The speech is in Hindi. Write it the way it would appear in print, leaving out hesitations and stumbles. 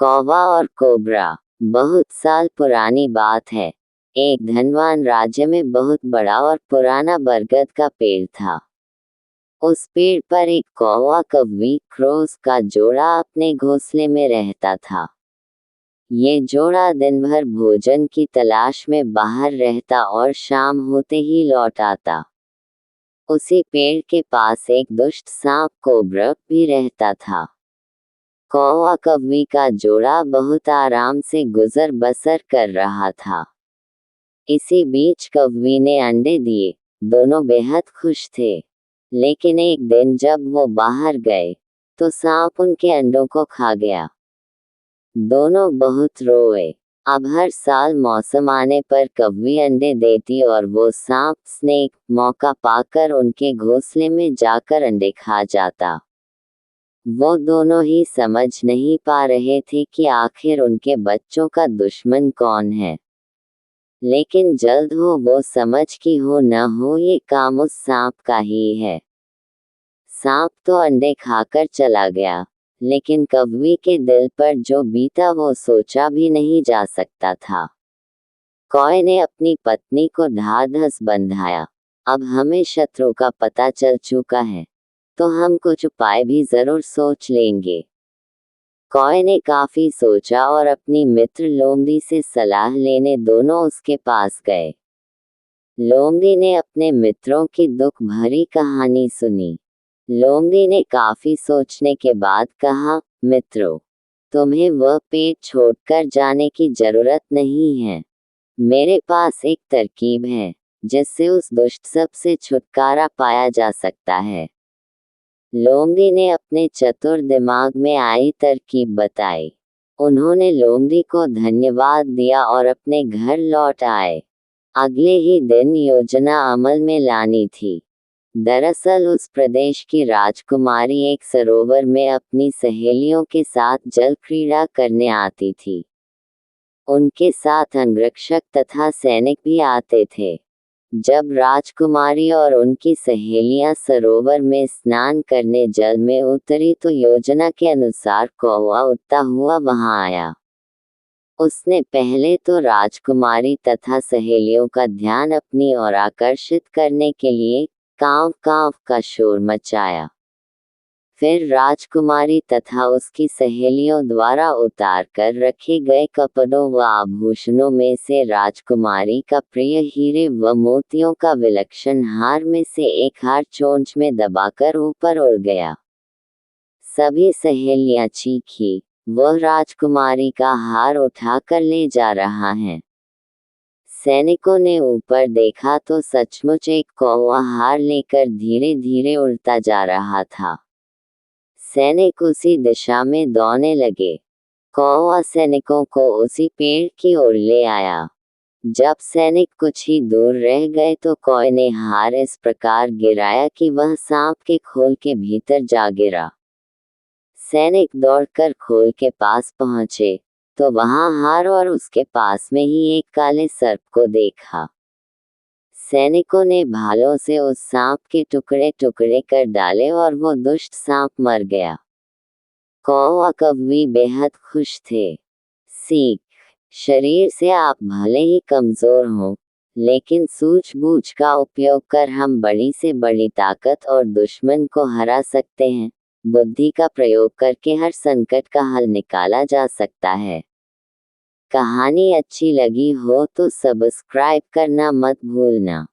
कौवा और कोबरा। बहुत साल पुरानी बात है। एक धनवान राज्य में बहुत बड़ा और पुराना बरगद का पेड़ था। उस पेड़ पर एक कौवा कौवी क्रोस का जोड़ा अपने घोंसले में रहता था। ये जोड़ा दिन भर भोजन की तलाश में बाहर रहता और शाम होते ही लौट आता। उसी पेड़ के पास एक दुष्ट सांप कोबरा भी रहता था। कौवा कौवी का जोड़ा बहुत आराम से गुजर बसर कर रहा था। इसी बीच कौवी ने अंडे दिए। दोनों बेहद खुश थे। लेकिन एक दिन जब वो बाहर गए तो सांप उनके अंडों को खा गया। दोनों बहुत रोए। अब हर साल मौसम आने पर कौवी अंडे देती और वो सांप स्नेक मौका पाकर उनके घोंसले में जाकर अंडे खा जाता। वो दोनों ही समझ नहीं पा रहे थे कि आखिर उनके बच्चों का दुश्मन कौन है। लेकिन जल्द हो वो समझ कि हो न हो ये काम उस सांप का ही है। सांप तो अंडे खाकर चला गया, लेकिन कौवी के दिल पर जो बीता वो सोचा भी नहीं जा सकता था। कौवे ने अपनी पत्नी को ढाढ़स बंधाया। अब हमें शत्रु का पता चल चुका है, तो हम कुछ उपाय भी जरूर सोच लेंगे। कौवे ने काफी सोचा और अपनी मित्र लोमड़ी से सलाह लेने दोनों उसके पास गए। लोमड़ी ने अपने मित्रों की दुख भरी कहानी सुनी। लोमड़ी ने काफी सोचने के बाद कहा, मित्रों, तुम्हें वह पेड़ छोड़कर जाने की जरूरत नहीं है। मेरे पास एक तरकीब है जिससे उस दुष्ट सांप से छुटकारा पाया जा सकता है। लोमड़ी ने अपने चतुर दिमाग में आई तरकीब बताई। उन्होंने लोमड़ी को धन्यवाद दिया और अपने घर लौट आए। अगले ही दिन योजना अमल में लानी थी। दरअसल उस प्रदेश की राजकुमारी एक सरोवर में अपनी सहेलियों के साथ जल क्रीड़ा करने आती थी। उनके साथ अंगरक्षक तथा सैनिक भी आते थे। जब राजकुमारी और उनकी सहेलियां सरोवर में स्नान करने जल में उतरी तो योजना के अनुसार कौवा उड़ता हुआ वहां आया। उसने पहले तो राजकुमारी तथा सहेलियों का ध्यान अपनी ओर आकर्षित करने के लिए कांव कांव का शोर मचाया। फिर राजकुमारी तथा उसकी सहेलियों द्वारा उतार कर रखे गए कपड़ों व आभूषणों में से राजकुमारी का प्रिय हीरे व मोतियों का विलक्षण हार में से एक हार चोंच में दबाकर ऊपर उड़ गया। सभी सहेलियां चीखी, वह राजकुमारी का हार उठाकर ले जा रहा है। सैनिकों ने ऊपर देखा तो सचमुच एक कौवा हार लेकर धीरे धीरे उड़ता जा रहा था। सैनिक उसी दिशा में दौड़ने लगे। कौवा सैनिकों को उसी पेड़ की ओर ले आया। जब सैनिक कुछ ही दूर रह गए तो कौवे ने हार इस प्रकार गिराया कि वह सांप के खोल के भीतर जा गिरा। सैनिक दौड़कर खोल के पास पहुंचे तो वहां हार और उसके पास में ही एक काले सर्प को देखा। सैनिकों ने भालों से उस सांप के टुकड़े टुकड़े कर डाले और वो दुष्ट सांप मर गया। कौवा कौवी बेहद खुश थे। सीख: शरीर से आप भले ही कमजोर हों, लेकिन सूझबूझ का उपयोग कर हम बड़ी से बड़ी ताकत और दुश्मन को हरा सकते हैं। बुद्धि का प्रयोग करके हर संकट का हल निकाला जा सकता है। कहानी अच्छी लगी हो तो सब्सक्राइब करना मत भूलना।